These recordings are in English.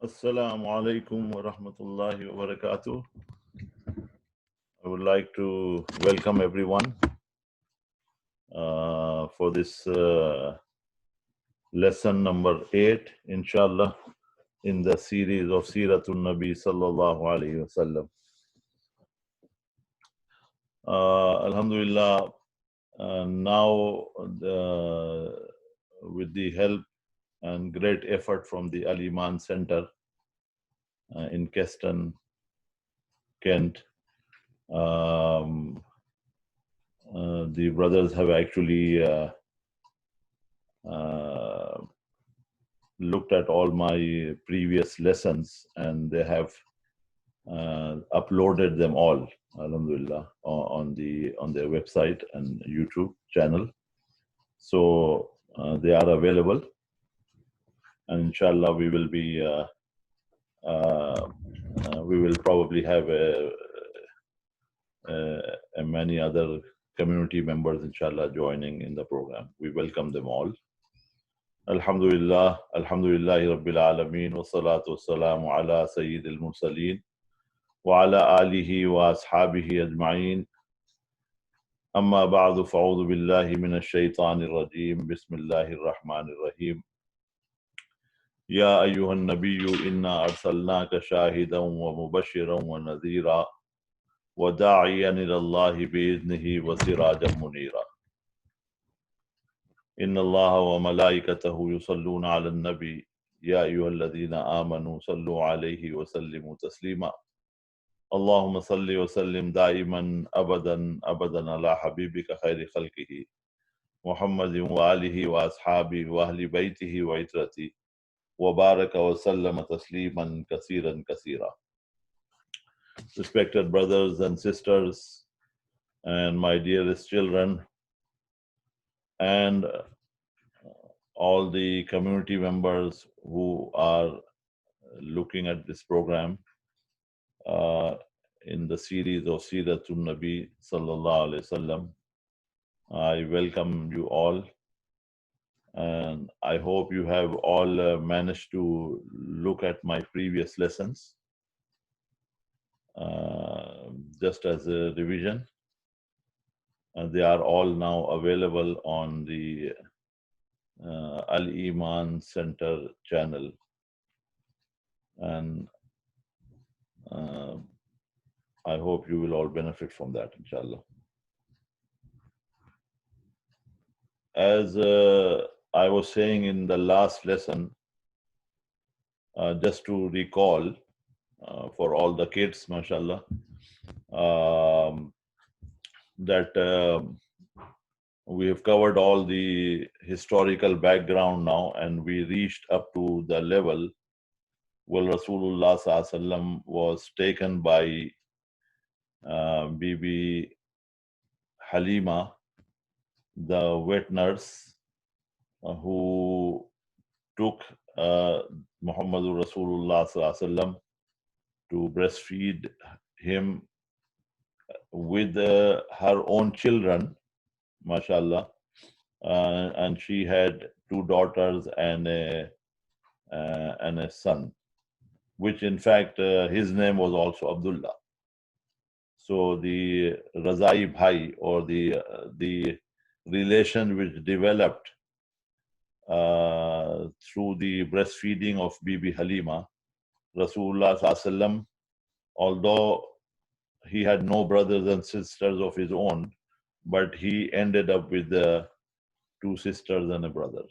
Assalamu alaikum wa rahmatullahi wa barakatuh. I would like to welcome everyone for this lesson number 8, inshallah, in the series of Seeratul Nabi sallallahu alayhi wasallam. Alhamdulillah, now with the help and great effort from the Al-Emaan Center in Keston, Kent, the brothers have actually looked at all my previous lessons and they have uploaded them all, alhamdulillah, on their website and YouTube channel. So they are available, and inshallah we will be we will probably have many other community members, inshallah, joining in the program. We welcome them all. Alhamdulillah, Alhamdulillahi Rabbil Alameen, wa salatu wa salamu ala Sayyidil Mursaleen, wa ala alihi wa ashabihi ajma'een. Amma ba'du, fa'udhu billahi minash shaitanir rajim, bismillahir rahmanir rahim. Ya ayyuhan nabiyyu inna arsalnaka shahidan wa mubashiran wa nadhira wa da'iyan ila Allahi bi'idhnihi wa sirajan munira. إن الله وملائكته يصلون على النبي يا أيها الذين آمنوا صلوا عليه وسلموا تسليما اللهم صل وسلم دائما أبدا أبدا على حبيبك خير خلقه محمد وآله وأصحابه وأهل بيته وعترته وبارك وسلم تسليما كثيرا كثيرا. Respected brothers and sisters and my dearest children, and all the community members who are looking at this program in the series of Seeratul Nabi sallallahu alaihi wasallam, I welcome you all, and I hope you have all managed to look at my previous lessons just as a revision. They are all now available on the Al-Emaan Center channel, and I hope you will all benefit from that, inshallah. As I was saying in the last lesson, just to recall for all the kids, mashallah, that we have covered all the historical background now, and we reached up to the level where Rasulullah Sallallahu Alaihi Wasallam was taken by Bibi Halima, the wet nurse, who took Muhammadur Rasulullah Sallallahu Alaihi Wasallam to breastfeed him with her own children, mashallah, and she had 2 daughters and a son, which in fact his name was also Abdullah. So the Razai Bhai, or the relation which developed through the breastfeeding of Bibi Halima, Rasulullah Sallallahu Alaihi Wasallam, although he had no brothers and sisters of his own, but he ended up with 2 sisters and a brother,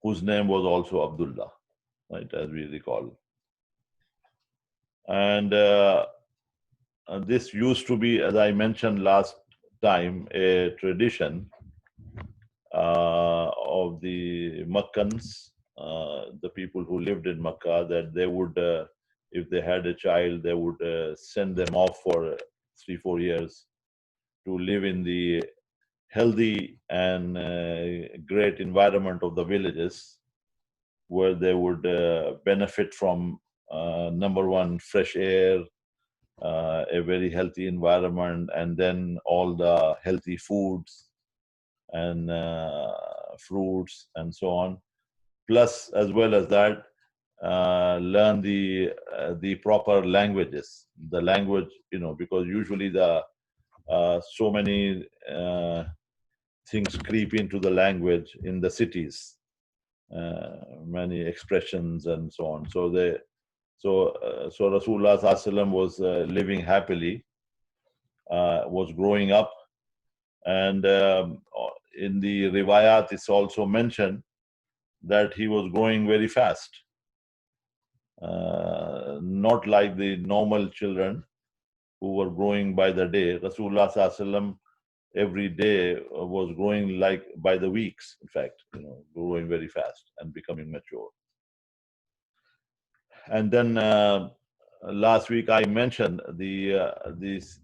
whose name was also Abdullah, right, as we recall. And this used to be, as I mentioned last time, a tradition of the Makkans, the people who lived in Makkah, that they would, if they had a child, they would send them off for 3-4 years to live in the healthy and great environment of the villages, where they would benefit from number one, fresh air, a very healthy environment, and then all the healthy foods and fruits and so on. Plus, as well as that, learn the proper languages, the language, because usually the so many things creep into the language in the cities, many expressions and so on. So Rasulullah Sallallahu Alaihi Wasallam was living happily, was growing up, and in the riwayat it's also mentioned that he was growing very fast, not like the normal children who were growing by the day. Rasulullah Sallallahu Alaihi Wasallam every day was growing like by the weeks, in fact, growing very fast and becoming mature. And then last week I mentioned this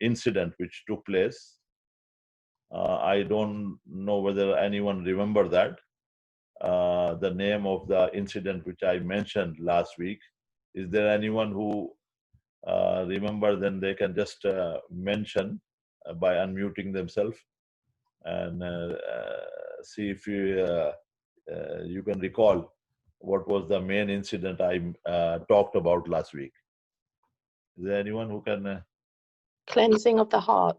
incident which took place. I don't know whether anyone remember that. The name of the incident which I mentioned last week. Is there anyone who remember? Then they can just mention by unmuting themselves and see if you can recall what was the main incident I talked about last week. Is there anyone who can? Cleansing of the heart.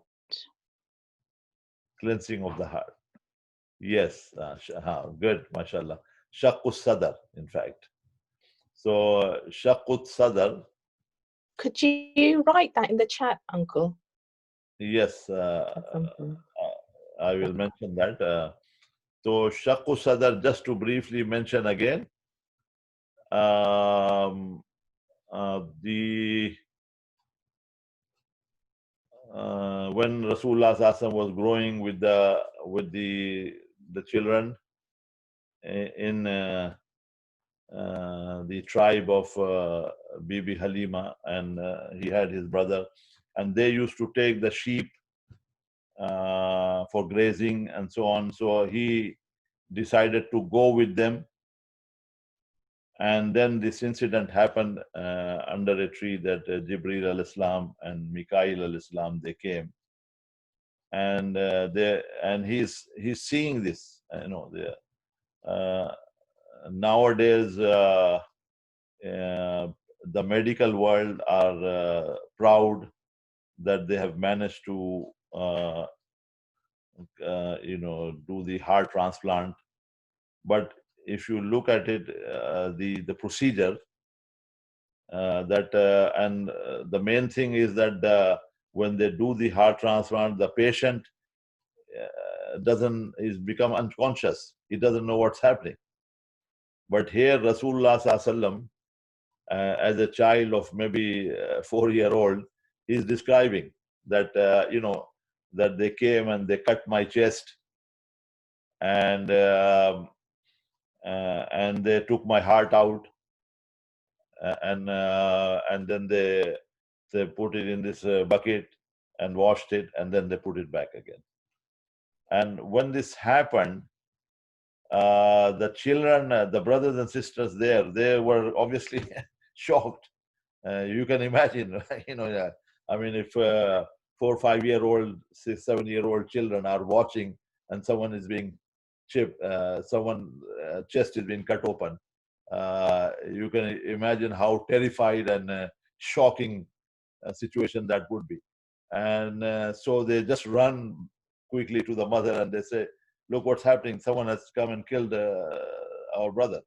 Cleansing of the heart. Yes, good, mashallah. Shaqqus sadar, in fact. So, Shaqqut sadar. Could you write that in the chat, Uncle? Yes, I will mention that. So, Shaqqus sadar, just to briefly mention again, when Rasulullah Sallallahu was growing with the children in the tribe of Bibi Halima, and he had his brother, and they used to take the sheep for grazing and so on. So he decided to go with them, and then this incident happened under a tree that Jibreel al-Islam and Mikail al-Islam, they came, and he's seeing this. Nowadays the medical world are proud that they have managed to do the heart transplant. But if you look at it, the procedure, the main thing is that when they do the heart transplant, the patient is become unconscious. He doesn't know what's happening. But here Rasulullah Sallallahu Alaihi Wasallam, as a child of maybe 4-year-old, he's describing that that they came and they cut my chest, and they took my heart out, and then they put it in this bucket and washed it, and then they put it back again. And when this happened, the children, the brothers and sisters there, they were obviously shocked. You can imagine, I mean, if 4 or 5-year-old, 6, 7-year-old children are watching, and someone is being chipped, someone chest is being cut open, you can imagine how terrified and shocking situation that would be. And so they just run quickly to the mother and they say, look what's happening, someone has come and killed our brother.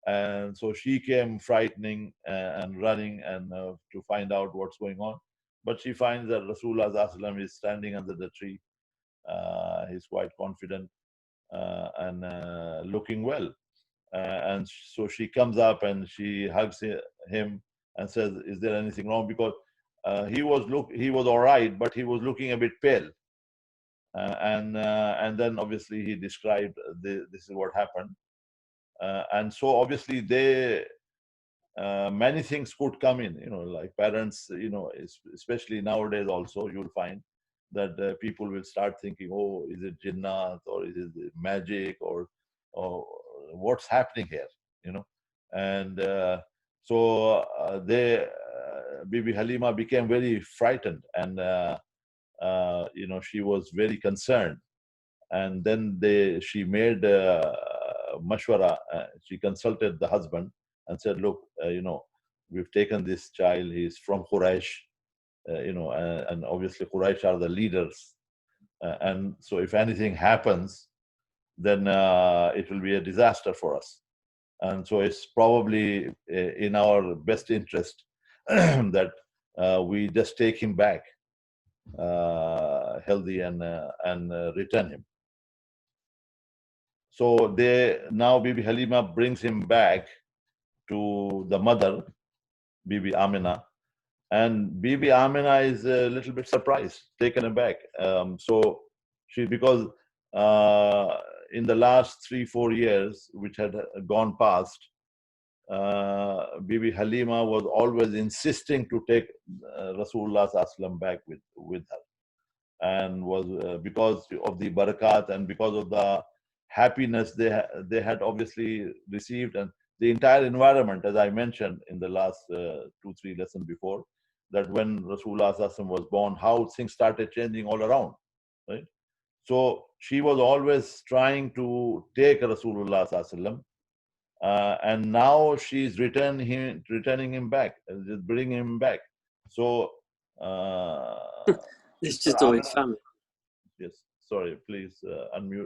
And so she came frightening and running and to find out what's going on. But she finds that Rasulullah Sallallahu Alaihi Wasallam is standing under the tree. He's quite confident and looking well. And so she comes up and she hugs him and says, is there anything wrong? Because he was all right, but he was looking a bit pale. And then obviously he described this is what happened. And so obviously many things could come in, like parents, especially nowadays also, you'll find that people will start thinking, oh, is it jinnat, or is it magic, or what's happening here, And so Bibi Halima became very frightened, and she was very concerned. And then she made mashwara. She consulted the husband and said, look, we've taken this child. He's from Quraysh, and obviously Quraysh are the leaders. And so if anything happens, then it will be a disaster for us. And so it's probably in our best interest that we just take him back healthy and return him. So now Bibi Halima brings him back to the mother, Bibi Amina, and Bibi Amina is a little bit surprised, taken aback. So because in the last 3-4 years, which had gone past, Bibi Halima was always insisting to take Rasulullah Sallallahu back with her, and was because of the barakat and because of the happiness they had obviously received, and the entire environment, as I mentioned in the last 2-3 lessons before, that when Rasulullah Sallallahu was born, how things started changing all around, right? So she was always trying to take Rasulullah Sallallahu, and now she's returning him back, bringing him back. So it's just always family. Yes, sorry, please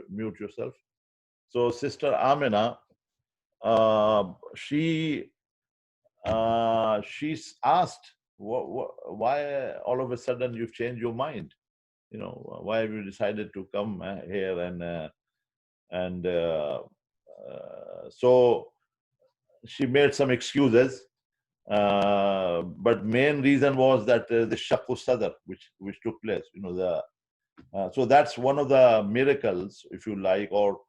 mute yourself. So Sister Amina, she's asked, why all of a sudden you've changed your mind? Why have you decided to come here? And so she made some excuses, but main reason was that the Shakku Sadr, which took place. So that's one of the miracles, if you like, or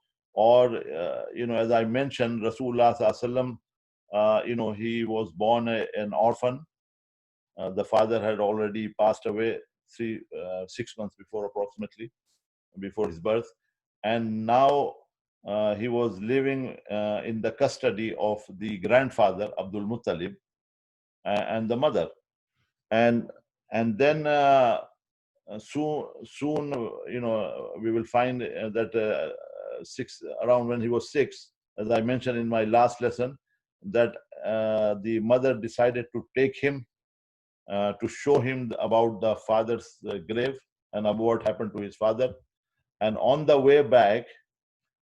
as I mentioned, Rasulullah Sallallahu, he was born an orphan. The father had already passed away 6 months before, approximately, before his birth. And now he was living in the custody of the grandfather, Abdul Muttalib, and the mother. And then soon, we will find that around when he was 6, as I mentioned in my last lesson, that the mother decided to take him to show him about the father's grave and about what happened to his father. And on the way back,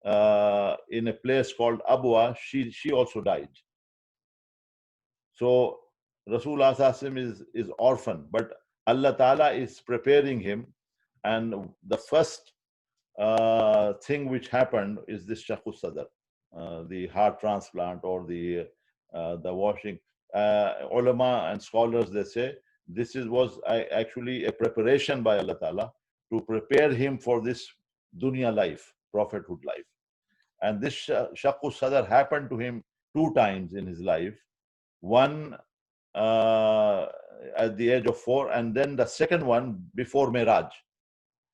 in a place called Abwa, she also died. So Rasulullah is orphan, but Allah Ta'ala is preparing him. And the first thing which happened is this Shakku Sadr, the heart transplant, or the washing. Ulama and scholars, they say this was actually a preparation by Allah Ta'ala to prepare him for this dunya life, prophethood life. And this Shakku Sadr happened to him 2 times in his life. One at the age of 4, and then the second one before Miraj.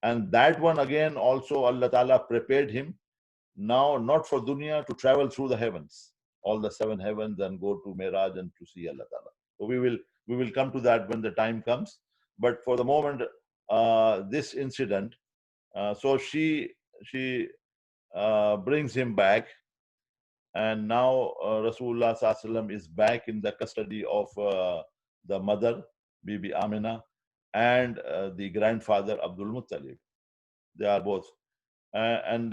And that one again also Allah Ta'ala prepared him, now not for dunya, to travel through the heavens, all the 7 heavens, and go to Miraj and to see Allah Ta'ala. So we will come to that when the time comes. But for the moment, this incident, so she brings him back, and now Rasulullah Sallallahu is back in the custody of the mother, Bibi Amina, and the grandfather, Abdul Muttalib. They are both, and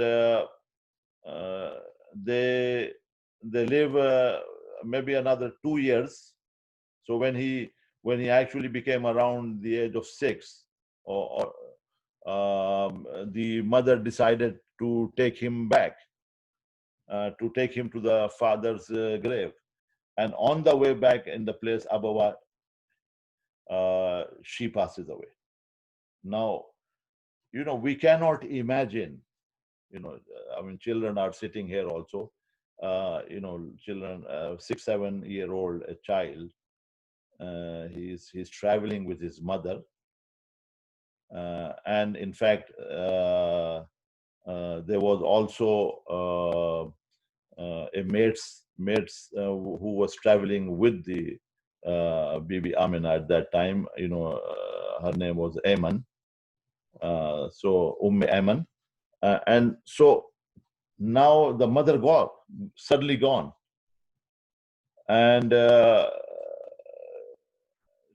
they live maybe another 2 years. So when he actually became around the age of 6, the mother decided to take him back, to take him to the father's grave. And on the way back in the place Abawa, she passes away. Now, we cannot imagine, I mean, children are sitting here also, children, 6-7-year-old, a child, he's traveling with his mother. And in fact, there was also a maid who was traveling with the Bibi Amina at that time. Her name was Eman. So Ayman. And so now the mother gone, suddenly gone. And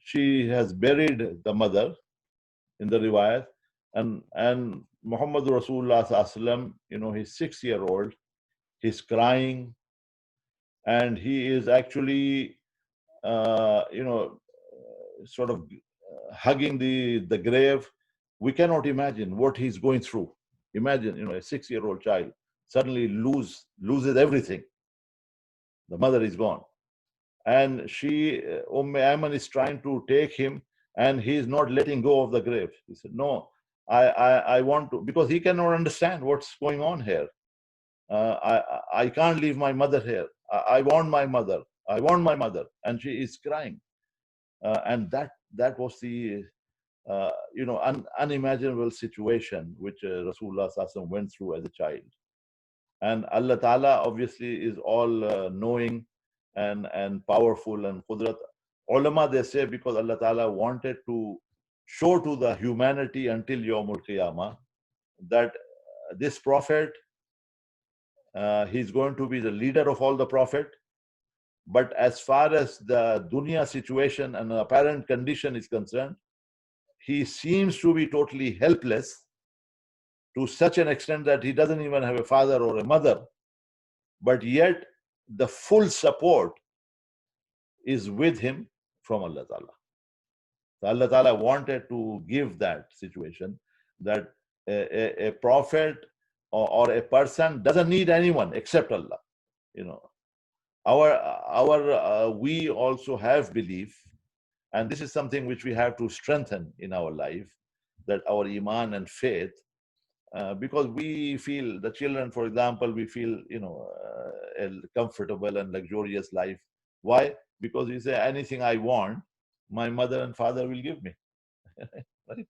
she has buried the mother in the riwayat. And Muhammad Rasulullah Sallallahu Alaihi Wasallam, he's 6-year-old, he's crying, and he is actually, sort of hugging the grave. We cannot imagine what he's going through. Imagine, a 6-year-old child suddenly loses everything. The mother is gone. And she, Ayman is trying to take him, and he is not letting go of the grave. He said, no, I want to, because he cannot understand what's going on here. I can't leave my mother here. I want my mother. I want my mother. And she is crying. And that was the unimaginable situation which Rasulullah Sallallahu Alaihi Wasallam went through as a child. And Allah Ta'ala obviously is all knowing and powerful and Qudrat. Ulama, they say, because Allah Ta'ala wanted to show to the humanity until Yawmul Qiyamah that this prophet, he's going to be the leader of all the prophet. But as far as the dunya situation and apparent condition is concerned, he seems to be totally helpless, to such an extent that he doesn't even have a father or a mother. But yet the full support is with him from Allah Ta'ala. So Allah Ta'ala wanted to give that situation that a prophet or a person doesn't need anyone except Allah. We also have belief, and this is something which we have to strengthen in our life, that our iman and faith, because we feel, the children, for example, we feel, a comfortable and luxurious life. Why? Because we say, anything I want, my mother and father will give me. Right?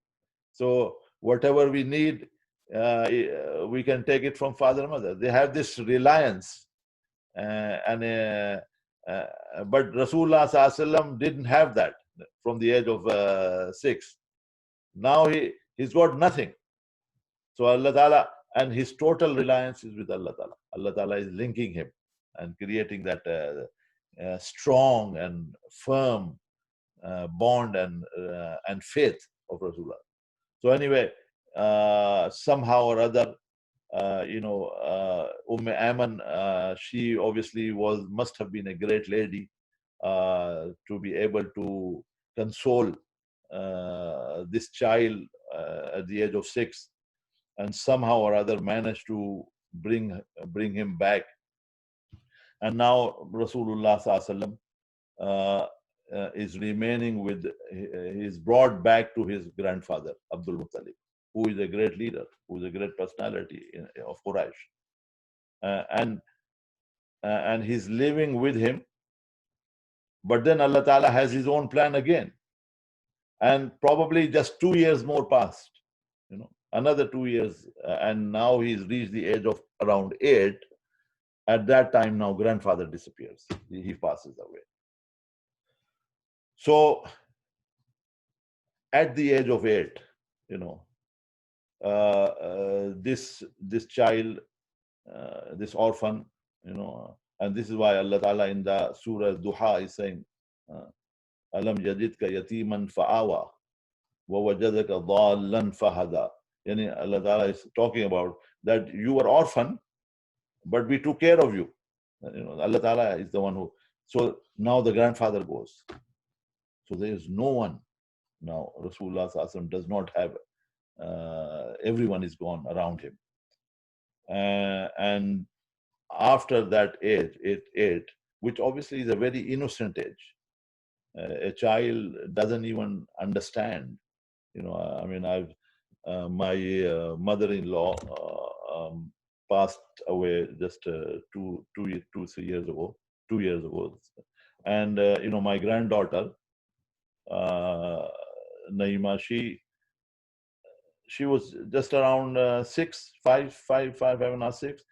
So whatever we need, we can take it from father and mother. They have this reliance. But Rasulullah Sallallahu Alaihi Wasallam didn't have that from the age of 6. Now he's got nothing. So Allah Ta'ala, and his total reliance is with Allah Ta'ala. Allah Ta'ala is linking him and creating that strong and firm bond and faith of Rasulullah. So anyway, somehow or other, Ayman, she obviously must have been a great lady to be able to console this child at the age of 6, and somehow or other managed to bring him back. And now Rasulullah Sallallahu Alaihi Wasallam is remaining with, he's brought back to his grandfather, Abdul Muttalib, who is a great leader, who is a great personality of Quraysh. And he's living with him. But then Allah Ta'ala has his own plan again. And probably just 2 years more passed, another 2 years. And now he's reached the age of around 8. At that time, now grandfather disappears. He passes away. So at the age of 8, this child, this orphan, and this is why Allah Ta'ala in the Surah Duha is saying, Alam yajidka yatiman fa'awa wa wajadaka dhallan fahada. Allah Ta'ala is talking about that you were orphan, but we took care of you. Allah Ta'ala is the one who. So now the grandfather goes. So there is no one. Now Rasulullah Sallallahu Alaihi Wasallam does not have. Everyone is gone around him. And after that age, 8, which obviously is a very innocent age, a child doesn't even understand. I mean, my mother-in-law passed away just 3 years ago, 2 years ago, and my granddaughter Naima, she was just around 6, 5.5, 6.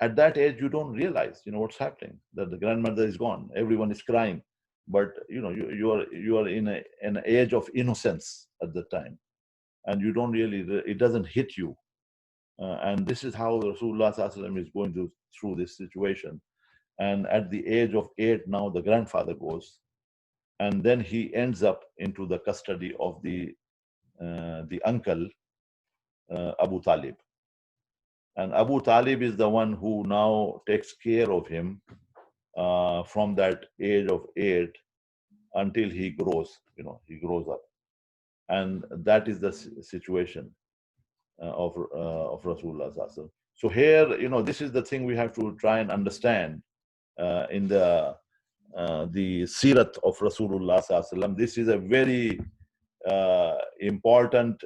At that age, you don't realize, what's happening. That the grandmother is gone. Everyone is crying, but you are in an age of innocence at the time, and you don't really. It doesn't hit you. And this is how Rasulullah Sallallahu Alaihi Wasallam is going through this situation. And at the age of 8 now, the grandfather goes, and then he ends up into the custody of the uncle, Abu Talib. And Abu Talib is the one who now takes care of him from that age of 8 until he grows, he grows up. And that is the situation of Rasulullah Sallallahu Alaihi Wasallam. So here, this is the thing we have to try and understand in the Seerat of Rasulullah Sallallahu Alaihi Wasallam. This is a very important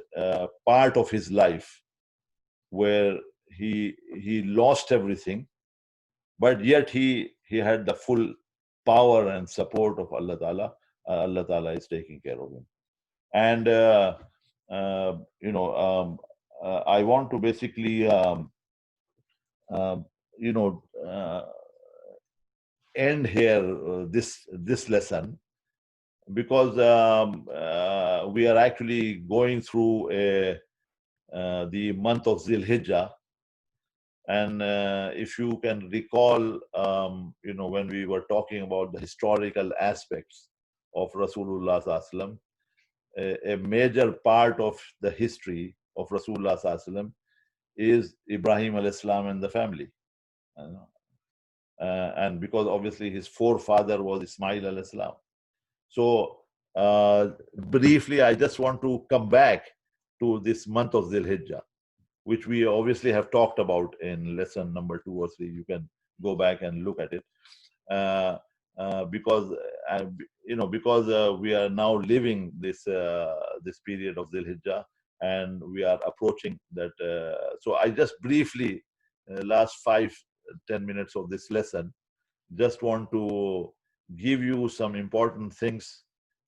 part of his life, where he lost everything, but yet he had the full power and support of Allah Ta'ala. Allah Ta'ala is taking care of him. And I want to basically end here this lesson, because we are actually going through the month of Zil-Hijjah. And if you can recall, when we were talking about the historical aspects of Rasulullah Sallallahu Alaihi Wasallam, a major part of the history of Rasulullah Sallallahu Alaihi Wasallam is Ibrahim alayhi salam and the family. And because obviously his forefather was Ismail alayhi salam. So briefly, I just want to come back to this month of Zil-Hijjah, which we obviously have talked about in lesson number 2 or 3. You can go back and look at it, because we are now living this period of Zil-Hijjah, and we are approaching that. So I just briefly, last 5-10 minutes of this lesson, just want to give you some important things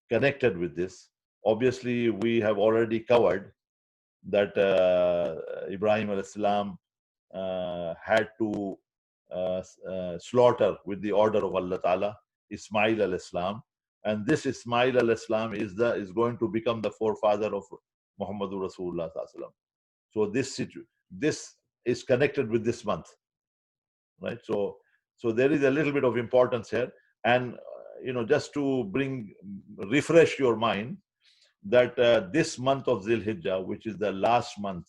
connected with this. Obviously, we have already covered that Ibrahim alayhi salam had to slaughter with the order of Allah Ta'ala Ismail alayhi salam, and this Ismail alayhi salam is going to become the forefather of Muhammadur Rasulullah Sallallahu Alaihi Wasallam. So this is connected with this month, right? So there is a little bit of importance here, and just to refresh your mind, that this month of Zil-Hijjah, which is the last month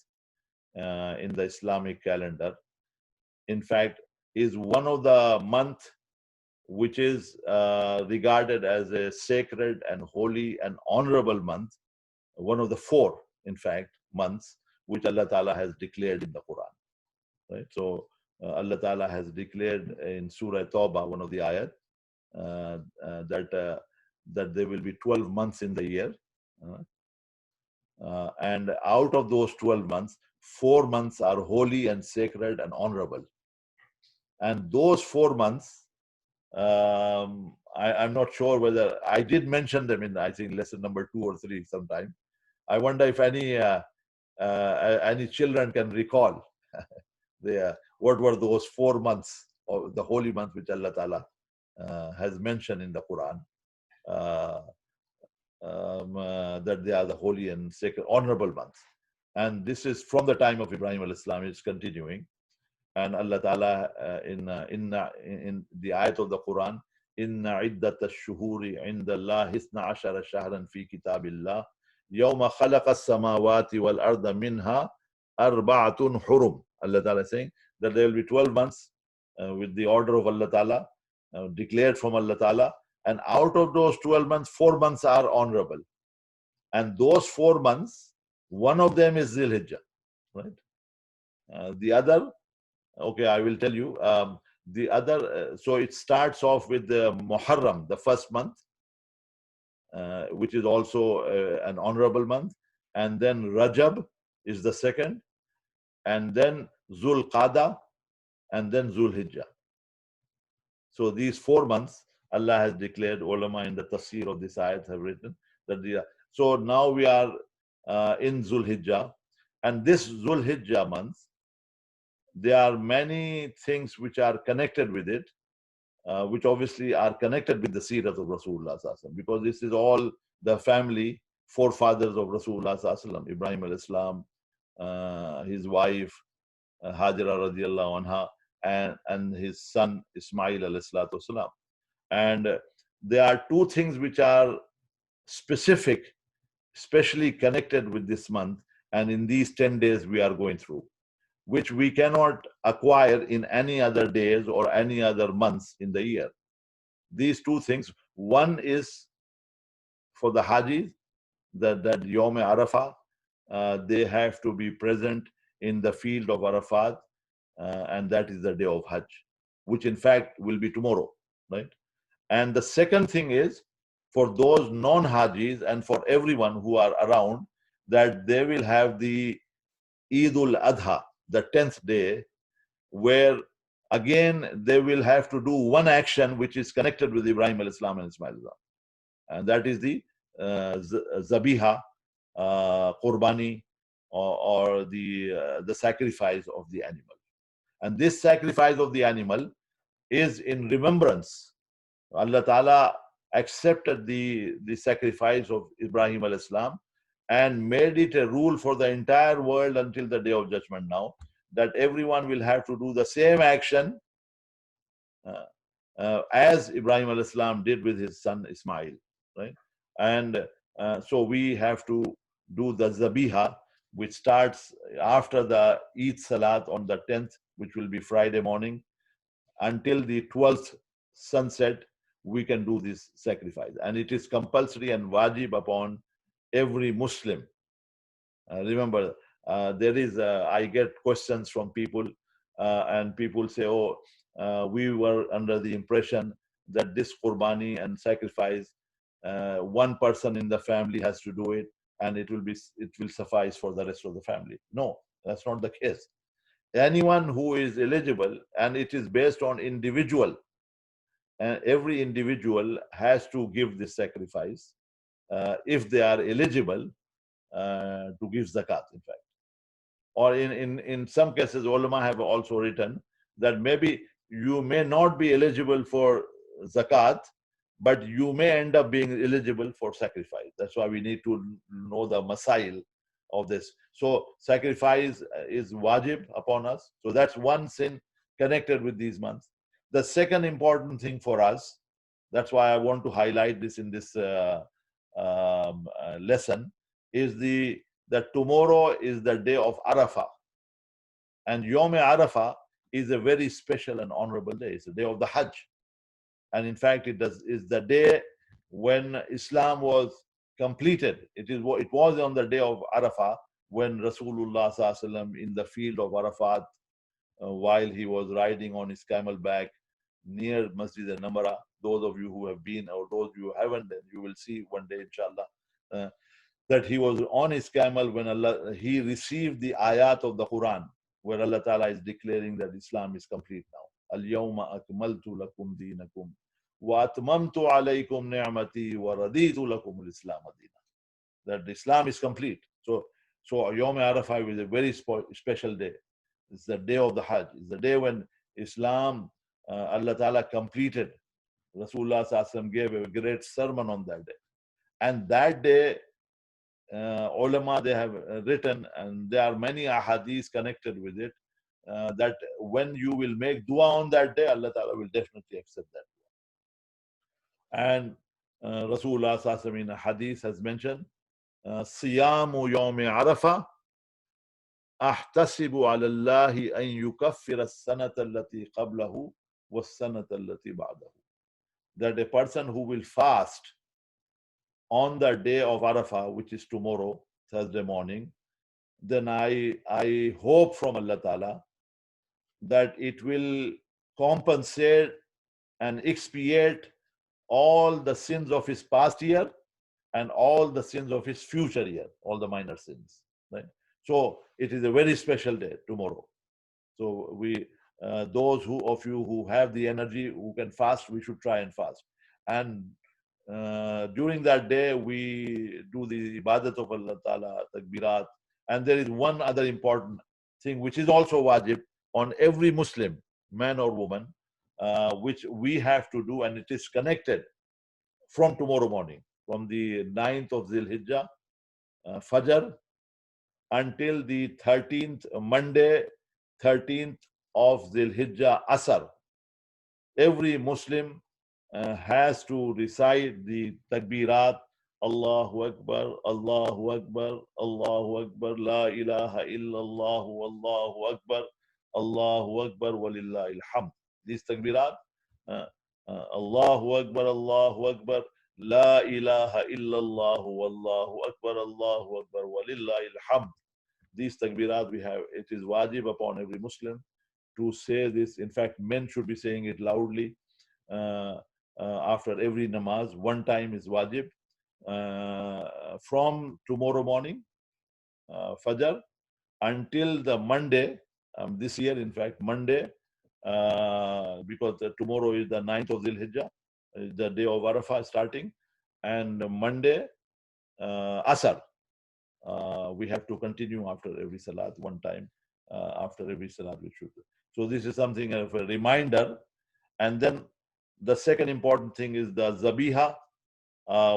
in the Islamic calendar, in fact, is one of the months which is regarded as a sacred and holy and honorable month, one of the 4, in fact, months which Allah Ta'ala has declared in the Quran. Right? So Allah Ta'ala has declared in Surah Tawbah, one of the ayat, that there will be 12 months in the year. And out of those 12 months, 4 months are holy and sacred and honorable. And those 4 months, I'm not sure whether I did mention them in, I think, lesson number 2 or 3 sometime. I wonder if any children can recall what were those 4 months of the holy month which Allah Ta'ala has mentioned in the Quran. That they are the holy and sacred, honorable months. And this is from the time of Ibrahim alayhi salam, it's continuing. And Allah Ta'ala in the ayat of the Quran, Inna iddat ash-shuhuri inda Allah hisna ashara shahran fi kitabillah yawma khalaqa as-samawati wal arda minha arba'atun hurum. Allah Ta'ala is saying that there will be 12 months with the order of Allah Ta'ala, declared from Allah Ta'ala. And out of those 12 months, 4 months are honorable. And those 4 months, one of them is Zil-Hijjah, right? The other, okay, I will tell you. The other, so it starts off with the Muharram, the first month, which is also an honorable month. And then Rajab is the second. And then Zul Qada, and then Zul-Hijjah. So these 4 months, Allah has declared, ulama in the tafsir of this ayat have written that so now we are in Zul-Hijjah, and this Zul-Hijjah month, there are many things which are connected with it, which obviously are connected with the Seerah of Rasulullah Sallallahu Alaihi Wasallam, because this is all the family forefathers of Rasulullah Sallallahu Alaihi Wasallam, Ibrahim alayhi salam, his wife, Hajra radiallahu anha, and his son Ismail alayhi salatu wasalam. And there are two things which are specific, especially connected with this month, and in these 10 days we are going through, which we cannot acquire in any other days or any other months in the year. These two things, one is for the Hajis, that Yom Arafah, they have to be present in the field of Arafat, and that is the day of Hajj, which in fact will be tomorrow, right? And the second thing is for those non-Hajis and for everyone who are around, that they will have the Eid al-Adha, the 10th day, where again they will have to do one action which is connected with Ibrahim al-Islam and Ismail al-Islam. And that is the Zabiha Qurbani, or the sacrifice of the animal. And this sacrifice of the animal is in remembrance. Allah Ta'ala accepted the sacrifice of Ibrahim al-Islam and made it a rule for the entire world until the day of judgment now, that everyone will have to do the same action as Ibrahim al-Islam did with his son Ismail, right? And so we have to do the Zabiha, which starts after the Eid Salat on the 10th, which will be Friday morning, until the 12th sunset. We can do this sacrifice, and it is compulsory and wajib upon every Muslim. Remember, there is I get questions from people, and people say, oh, we were under the impression that this qurbani and sacrifice, one person in the family has to do it, and it will suffice for the rest of the family. No, that's not the case. Anyone who is eligible, and it is based on individual, and every individual has to give this sacrifice if they are eligible to give zakat, in fact. Or in some cases, ulama have also written that maybe you may not be eligible for zakat, but you may end up being eligible for sacrifice. That's why we need to know the masail of this. So sacrifice is wajib upon us. So that's one sin connected with these months. The second important thing for us, that's why I want to highlight this in this lesson, is that tomorrow is the day of Arafah. And Yom Arafah is a very special and honorable day. It's the day of the Hajj. And in fact, is the day when Islam was completed. It was on the day of Arafah when Rasulullah sallallahu alaihi wasallam, in the field of Arafat, while he was riding on his camel back near Masjid al-Namara. Those of you who have been, or those of you who haven't, then you will see one day, inshallah, that he was on his camel when he received the ayat of the Quran, where Allah Ta'ala is declaring that Islam is complete now. Al-yawma akmaltu lakum deenakum wa atmamtu alaykum ni'mati wa raditu lakum al-Islam adina. That Islam is complete. So Yawm Arafah is a very special day. It's the day of the Hajj. It's the day when Islam, Allah Ta'ala completed. Rasulullah sallallahu alaihi wasallam gave a great sermon on that day. And that day, ulama, they have written, and there are many ahadith connected with it, that when you will make dua on that day, Allah Ta'ala will definitely accept that dua. And Rasulullah sallallahu alaihi wasallam in a hadith has mentioned, Siyamu Yawmi Arafah أحتسب على الله أن يكفر السنة التي قبله والسنة التي بعده. That a person who will fast on the day of Arafah, which is tomorrow, Thursday morning, then I hope from Allah Ta'ala that it will compensate and expiate all the sins of his past year and all the sins of his future year, all the minor sins. Right? So it is a very special day tomorrow. So we, those of you who have the energy, who can fast, we should try and fast. And during that day, we do the ibadat of Allah Ta'ala, takbirat. And there is one other important thing, which is also wajib on every Muslim, man or woman, which we have to do, and it is connected from tomorrow morning, from the 9th of Zil Hijjah, Fajr, until the 13th, Monday, 13th of Dhul Hijjah Asr, every Muslim has to recite the takbirat, Allahu Akbar, Allahu Akbar, Allahu Akbar, La ilaha illallah, Allahu Akbar, Allahu Akbar, Walillahil hamd. These takbirat, uh, Allahu Akbar, Allahu Akbar, La ilaha illallah, Allahu Akbar, Allahu Akbar, Walillahil hamd. These takbirat we have, it is wajib upon every Muslim to say this. In fact, men should be saying it loudly uh, after every namaz. One time is wajib. From tomorrow morning, Fajr, until the Monday, this year, in fact, Monday, because tomorrow is the 9th of Dhul Hijjah, the day of Arafah starting, and Monday, Asr. We have to continue after every salat, one time after every salat we should. So this is something of a reminder. And then the second important thing is the Zabiha.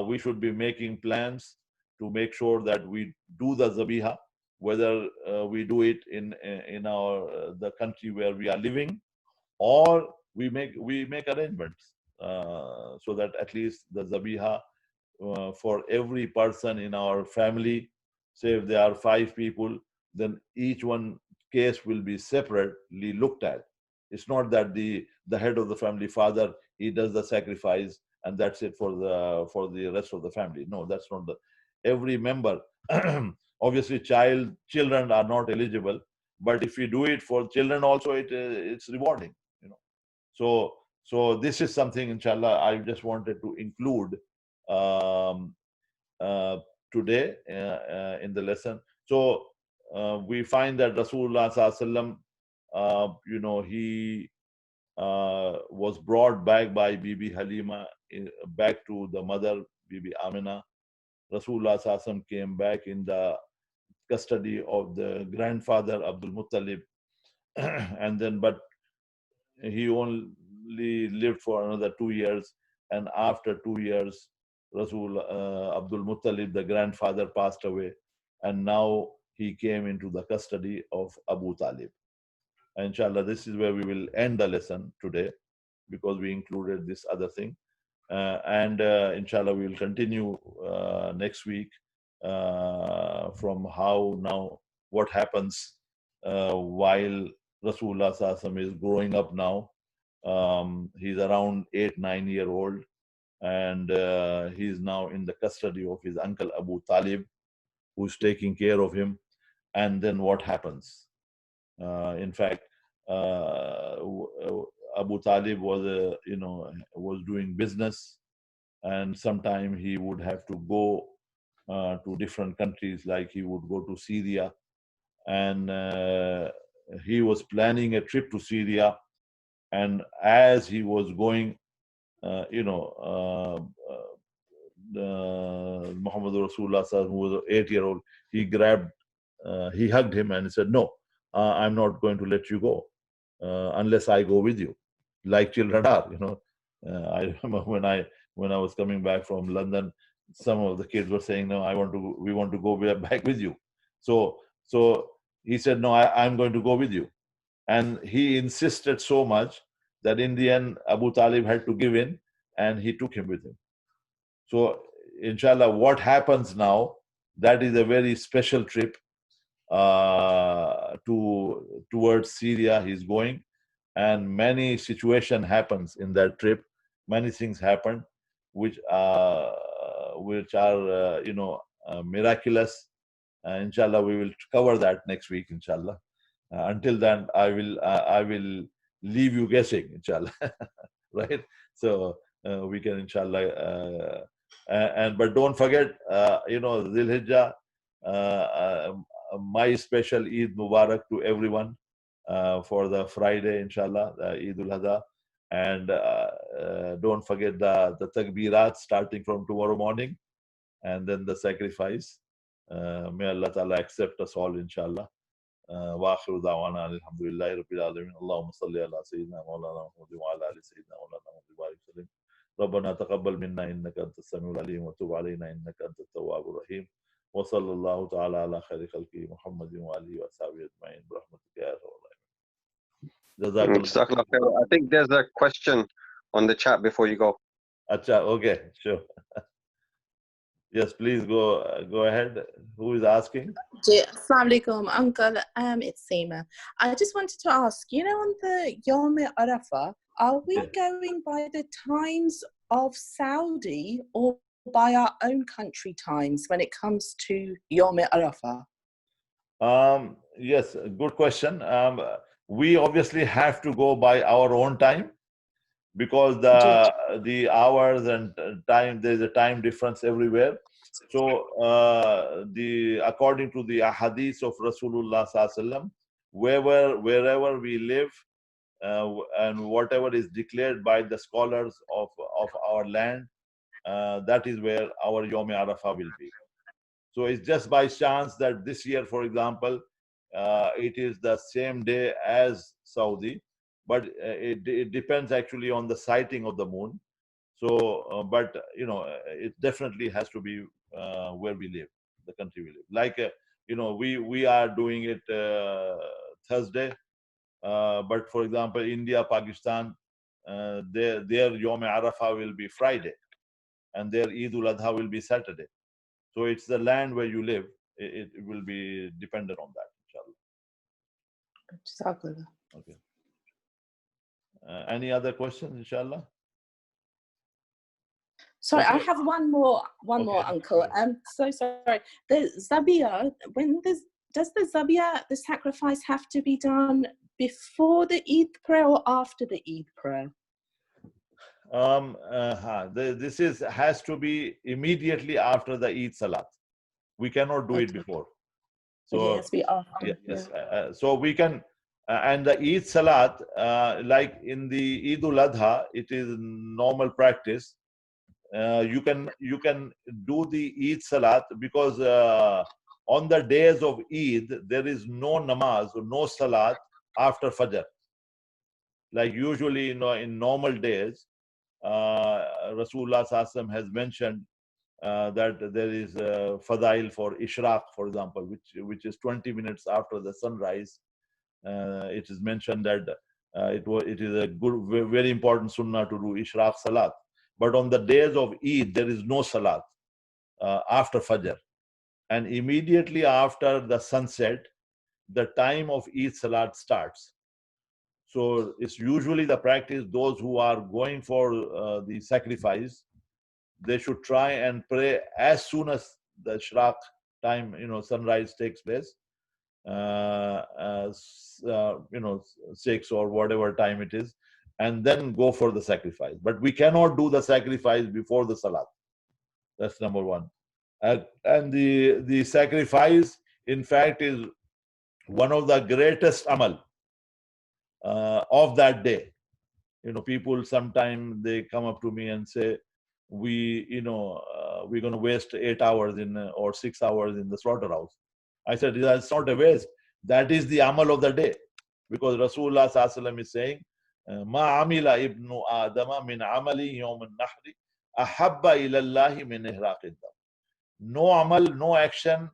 We should be making plans to make sure that we do the Zabiha, whether we do it in our the country where we are living, or we make arrangements so that at least the Zabiha for every person in our family. Say if there are 5 people, then each one case will be separately looked at. It's not that the head of the family, father, he does the sacrifice and that's it for the rest of the family. No, that's not the every member. Obviously, children are not eligible, but if we do it for children also, it's rewarding. You know, so this is something, inshallah, I just wanted to include um, uh, today in the lesson. So we find that Rasulullah Sallallahu he was brought back by Bibi Halima back to the mother Bibi Amina. Rasulullah Sallallahu came back in the custody of the grandfather Abdul Muttalib, and then but he only lived for another 2 years, and after 2 years, Rasul Abdul Muttalib, the grandfather, passed away, and now he came into the custody of Abu Talib. Inshallah, this is where we will end the lesson today because we included this other thing. And inshallah, we will continue next week from how now, what happens while Rasulullah Sallallahu is growing up now. He's around 8, 9 year old, and he's now in the custody of his uncle Abu Talib, who's taking care of him. And then what happens? In fact, Abu Talib was, was doing business, and sometime he would have to go to different countries, like he would go to Syria, and he was planning a trip to Syria. And as he was going, Muhammad Rasulullah, who was an 8 year old, he hugged him and he said, "No, I'm not going to let you go unless I go with you," like children are. I remember when I was coming back from London, some of the kids were saying, "No, we want to go back with you." So he said, "No, I'm going to go with you," and he insisted so much that in the end Abu Talib had to give in, and he took him with him. So inshallah, what happens now, that is a very special trip towards Syria he's going, and many situation happens in that trip. Many things happen which are miraculous. Inshallah, we will cover that next week, inshallah. Until then, I will leave you guessing, inshallah. Right? So we can, inshallah, and but don't forget, Dhul Hijjah, my special Eid Mubarak to everyone for the Friday, inshallah, Eid al-Adha. And don't forget the takbirat starting from tomorrow morning, and then the sacrifice. May Allah Ta'ala accept us all, inshallah. واخر دعوانا الحمد لله رب العالمين اللهم صل على سيدنا مولانا محمد وعلى ال سيدنا مولانا محمد وبارك وسلم ربنا تقبل منا انك انت السميع العليم وتب علينا انك انت التواب الرحيم وصلى الله تعالى على خير خلقه محمد واله وصحبه اجمعين برحمتك يا ارحم الراحمين. Jazakallah. Jazakallah khair. I think there's a question on the chat before you go. Acha, okay, sure. Yes, please go ahead. Who is asking? Assalamu alaikum, Uncle. It's Seerah. I just wanted to ask, on the Yom Arafah, are we Yeah. going by the times of Saudi or by our own country times when it comes to Yom Arafah? Yes, good question. We obviously have to go by our own time because the hours and time, there's a time difference everywhere. So according to the hadith of Rasulullah Sallallahu Alaihi Wasallam, wherever we live and whatever is declared by the scholars of our land, that is where our Yom Arafah will be. So it's just by chance that this year, for example, it is the same day as Saudi, but it depends actually on the sighting of the moon. So, but it definitely has to be where we live, the country we live. Like we are doing it Thursday, but for example, India, Pakistan, their Yom Arafah will be Friday, and their Eid ul-Adha will be Saturday. So it's the land where you live. It will be dependent on that, inshallah. Okay. Any other questions, inshallah? Sorry, I have one more, Uncle. So sorry. The Zabiha, does the Zabiha, the sacrifice, have to be done before the Eid prayer or after the Eid prayer? This has to be immediately after the Eid Salat. We cannot do it before. So it has to be after. Yes. So we can, and the Eid Salat, like in the Eid ul-Adha, it is normal practice. You can do the Eid Salat because on the days of Eid there is no namaz or no salat after Fajr. Like usually, in normal days, Rasulullah Sallallahu Alaihi Wasallam has mentioned that there is fadail for Ishraq, for example, which is 20 minutes after the sunrise. It is mentioned that it is a good, very important sunnah to do Ishraq Salat. But on the days of Eid, there is no Salat after Fajr. And immediately after the sunset, the time of Eid Salat starts. So it's usually the practice, those who are going for the sacrifice, they should try and pray as soon as the Ishraq time, sunrise takes place, 6 or whatever time it is, and then go for the sacrifice. But we cannot do the sacrifice before the Salat. That's number one. And the sacrifice, in fact, is one of the greatest amal of that day. People sometimes they come up to me and say, we're going to waste 8 hours or 6 hours in the slaughterhouse. I said, that's not a waste. That is the amal of the day. Because Rasulullah Sallallahu Alaihi Wasallam is saying, Ma amila ibnu Adama min amali yawm al-nahri ahabba ilallahi min ihraqid dam. No amal, no action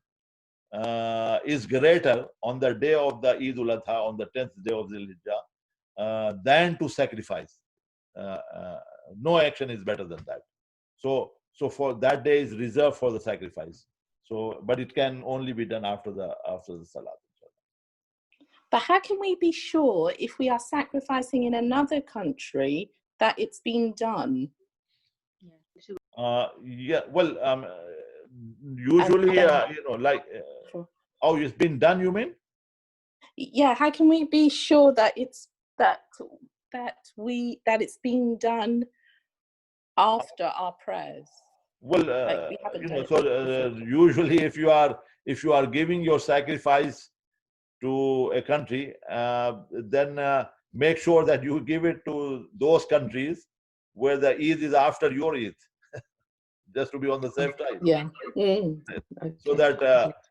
is greater on the day of the Eid ul-Adha, on the 10th day of Zil-Hijjah, than to sacrifice. No action is better than that. So for that day is reserved for the sacrifice. So, but it can only be done after the Salat. But how can we be sure if we are sacrificing in another country that it's been done? Well, usually, Sure. Oh, it's been done, you mean? Yeah, how can we be sure that it's being done after our prayers? Well, usually if you are giving your sacrifice to a country, then make sure that you give it to those countries where the Eid is after your Eid, just to be on the safe side. Yeah. So that,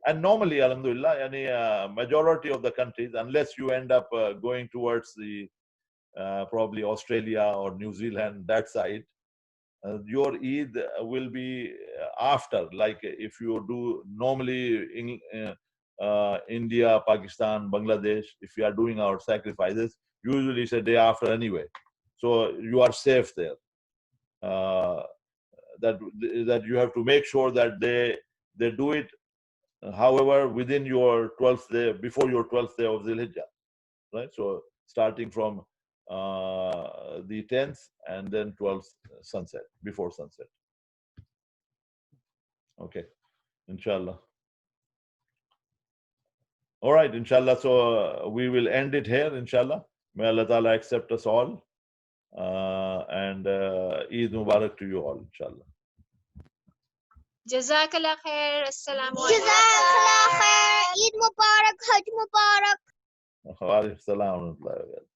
and normally, alhamdulillah, any majority of the countries, unless you end up going towards the probably Australia or New Zealand, that side, your Eid will be after. Like if you do normally in India, Pakistan, Bangladesh, if we are doing our sacrifices, Usually it's a day after anyway. So you are safe there. That you have to make sure that they do it, however, within your 12th day, before your 12th day of Zilhijjah, right? So starting from the 10th and then 12th sunset, before sunset. Okay, inshallah. All right, inshallah. So we will end it here, inshallah. May Allah Ta'ala accept us all. And Eid Mubarak to you all, inshallah. Jazakallah khair. Assalamu alaikum. Jazakallah khair. Eid Mubarak, Hajj Mubarak. Wa alaikum salam wa rahmatullahi wa barakatuh.